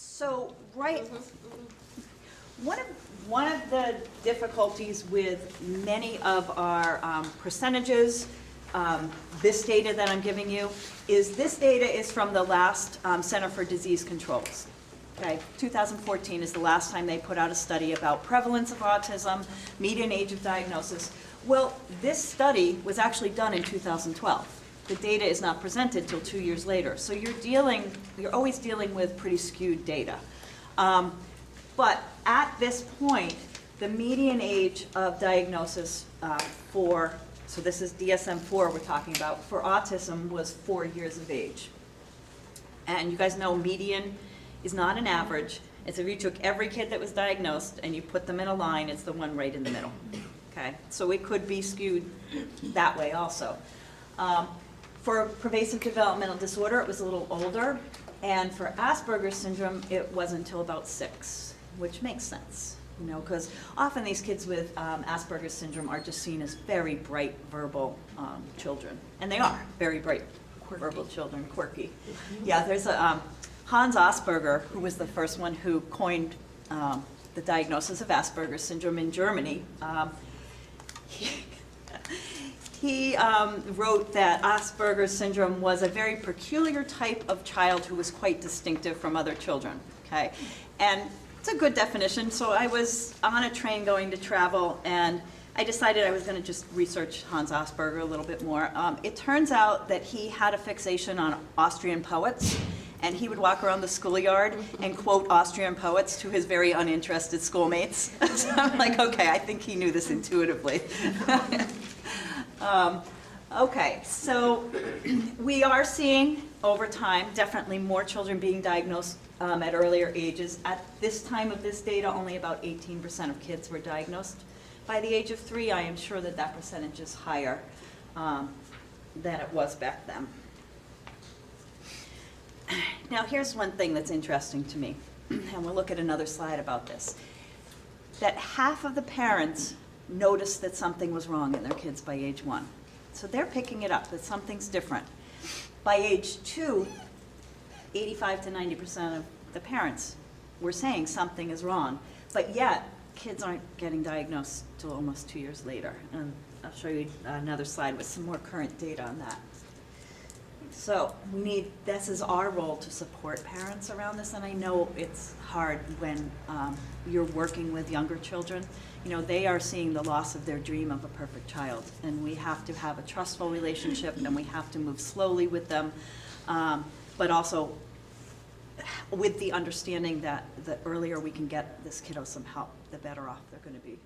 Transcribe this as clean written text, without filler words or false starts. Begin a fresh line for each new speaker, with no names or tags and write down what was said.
So, one of the difficulties with many of our percentages, this data that I'm giving you, is this data is from the last Center for Disease Controls. Okay, 2014 is the last time they put out a study about prevalence of autism, median age of diagnosis. Well, this study was actually done in 2012. The data is not presented till 2 years later. So you're always dealing with pretty skewed data. But at this point, the median age of diagnosis so this is DSM-4 we're talking about, for autism was 4 years of age. And you guys know median is not an average. It's if you took every kid that was diagnosed and you put them in a line, it's the one right in the middle. Okay, so it could be skewed that way also. For pervasive developmental disorder, it was a little older, and for Asperger's syndrome, it wasn't until about 6, which makes sense, you know, because often these kids with Asperger's syndrome are just seen as very bright verbal children, and they are very bright verbal children, quirky. Yeah, there's a Hans Asperger, who was the first one who coined the diagnosis of Asperger's syndrome in Germany. He wrote that Asperger's syndrome was a very peculiar type of child who was quite distinctive from other children, okay? And it's a good definition. So I was on a train going to travel, and I decided I was going to just research Hans Asperger a little bit more. It turns out that he had a fixation on Austrian poets, and he would walk around the schoolyard and quote Austrian poets to his very uninterested schoolmates. So I'm like, okay, I think he knew this intuitively. Okay, so we are seeing over time definitely more children being diagnosed at earlier ages. At this time of this data, only about 18% of kids were diagnosed by the age of 3. I am sure that that percentage is higher than it was back then. Now here's one thing that's interesting to me, and we'll look at another slide about this, that half of the parents noticed that something was wrong in their kids by age 1. So they're picking it up, that something's different. By age 2, 85 to 90% of the parents were saying something is wrong, but yet kids aren't getting diagnosed till almost 2 years later. And I'll show you another slide with some more current data on that. So this is our role to support parents around this, and I know it's hard when you're working with younger children. You know, they are seeing the loss of their dream of a perfect child, and we have to have a trustful relationship, and we have to move slowly with them, but also with the understanding that the earlier we can get this kiddo some help, the better off they're going to be.